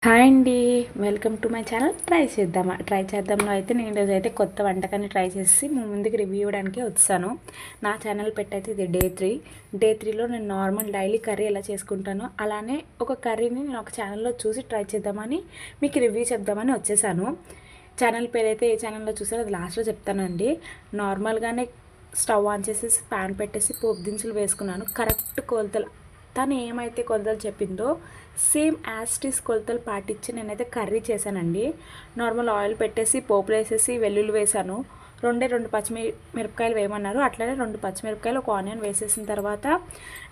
Hi అండి, welcome to my channel. Try చేద్దాంలో అయితే నేను ఈరోజు అయితే కొత్త వంటకాన్ని ట్రై చేసి మీ ముందుకు రివ్యూ ఇవ్వడానికి వచ్చాను. నా ఛానల్ పెట్టయితే ఇది డే 3లో నేను నార్మల్ డైలీ కర్రీ ఎలా చేసుకుంటానో అలానే ఒక కర్రీని నేను ఒక ఛానల్లో చూసి ట్రై చేద్దామని మీకు రివ్యూ చెప్దామని వచ్చేసాను. ఛానల్ పేరు అయితే ఏ ఛానల్లో చూసారో అది లాస్ట్లో చెప్తానండి. నార్మల్గానే స్టవ్ ఆన్ చేసేసి ప్యాన్ పెట్టేసి పోపు దినుసులు వేసుకున్నాను. కరెక్ట్ కొలతలు తను ఏమైతే కొలతలు చెప్పిందో సేమ్ యాస్టీస్ కొలతలు పాటించి నేనైతే కర్రీ చేశానండి. నార్మల్ ఆయిల్ పెట్టేసి పోపులు వేసేసి వెల్లుల్లి వేసాను. రెండు పచ్చిమిరపకాయలు వేయమన్నారు, అట్లనే 2 పచ్చిమిరపకాయలు, ఒక ఆనియన్ వేసేసిన తర్వాత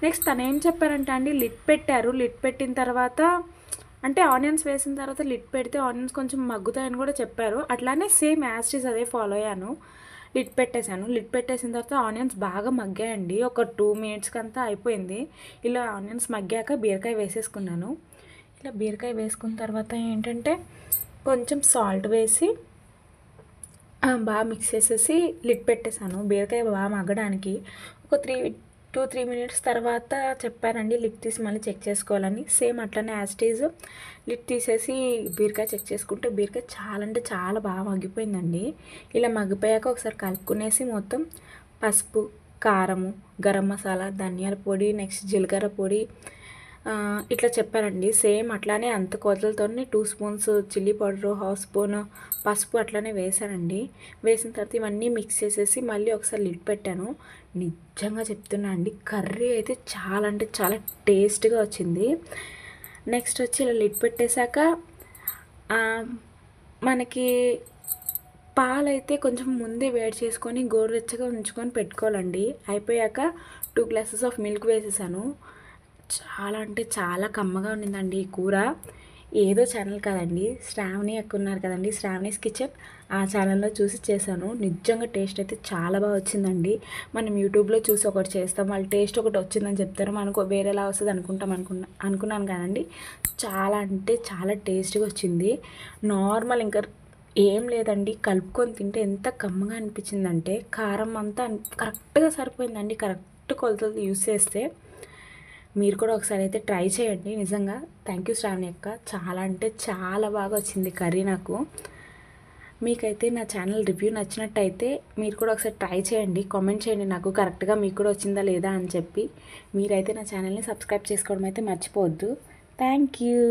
నెక్స్ట్ తను ఏం చెప్పారంటే అండి, లిడ్ పెట్టారు. లిడ్ పెట్టిన తర్వాత అంటే ఆనియన్స్ వేసిన తర్వాత లిడ్ పెడితే ఆనియన్స్ కొంచెం మగ్గుతాయని కూడా చెప్పారు. అట్లానే సేమ్ యాస్టీస్ అదే ఫాలో అయ్యాను. లిడ్ పెట్టేశాను. లిడ్ పెట్టేసిన తర్వాత ఆనియన్స్ బాగా మగ్గాయండి. ఒక 2 మినిట్స్కి అంతా అయిపోయింది. ఇలా ఆనియన్స్ మగ్గాక బీరకాయ వేసేసుకున్నాను. ఇలా బీరకాయ వేసుకున్న తర్వాత ఏంటంటే కొంచెం సాల్ట్ వేసి బాగా మిక్స్ చేసేసి లిడ్ పెట్టేశాను. బీరకాయ బాగా మగ్గడానికి ఒక 2-3 మినిట్స్ తర్వాత చెప్పారండి లిడ్ తీసి మళ్ళీ చెక్ చేసుకోవాలని. సేమ్ అట్లనే యాస్టీజ్ లిడ్ తీసేసి బీరకాయ చెక్ చేసుకుంటే బీరకాయ చాలా అంటే చాలా బాగా మగ్గిపోయిందండి. ఇలా మగ్గిపోయాక ఒకసారి కలుపుకునేసి మొత్తం పసుపు, కారము, గరం మసాలా, ధనియాల పొడి, నెక్స్ట్ జీలకర్ర పొడి ఇట్లా చెప్పారండి. సేమ్ అట్లానే అంత కొలతలతో 2 స్పూన్స్ చిల్లీ పౌడరు, 1/2 స్పూన్ పసుపు అట్లానే వేసానండి. వేసిన తర్వాత ఇవన్నీ మిక్స్ చేసేసి మళ్ళీ ఒకసారి లిడ్ పెట్టాను. నిజంగా చెప్తున్నా అండి, కర్రీ అయితే చాలా అంటే చాలా టేస్ట్గా వచ్చింది. నెక్స్ట్ వచ్చి ఇలా లిడ్ పెట్టేశాక మనకి పాలైతే కొంచెం ముందే వేడి చేసుకొని గోరువెచ్చగా ఉంచుకొని పెట్టుకోవాలండి. అయిపోయాక 2 గ్లాసెస్ ఆఫ్ మిల్క్ వేసేసాను. చాలా అంటే చాలా కమ్మగా ఉండిందండి ఈ కూర. ఏదో ఛానల్ కాదండి, శ్రావణి అక్క ఉన్నారు కదండి, శ్రావణీస్ కిచెన్, ఆ ఛానల్లో చూసి చేశాను. నిజంగా టేస్ట్ అయితే చాలా బాగా వచ్చిందండి. మనం యూట్యూబ్లో చూసి ఒకటి చేస్తాం, వాళ్ళు టేస్ట్ ఒకటి వచ్చిందని చెప్తారు, మనకు వేరేలా వస్తుంది అనుకున్నాను కానండి. చాలా అంటే చాలా టేస్ట్గా వచ్చింది. నార్మల్ ఇంకా ఏం లేదండి, కలుపుకొని తింటే ఎంత కమ్మగా అనిపించిందంటే కారం అంతా కరెక్ట్గా సరిపోయిందండి. కరెక్ట్ కొలతలు యూస్ చేస్తే మీరు కూడా ఒకసారి అయితే ట్రై చేయండి. నిజంగా థ్యాంక్ యూ శ్రావణి అక్క, చాలా అంటే చాలా బాగా వచ్చింది కర్రీ నాకు. మీకైతే నా ఛానల్ రివ్యూ నచ్చినట్టయితే మీరు కూడా ఒకసారి ట్రై చేయండి, కామెంట్ చేయండి నాకు కరెక్ట్గా మీకు కూడా వచ్చిందా లేదా అని చెప్పి. మీరైతే నా ఛానల్ని సబ్స్క్రైబ్ చేసుకోవడం అయితే మర్చిపోవద్దు. Thank you.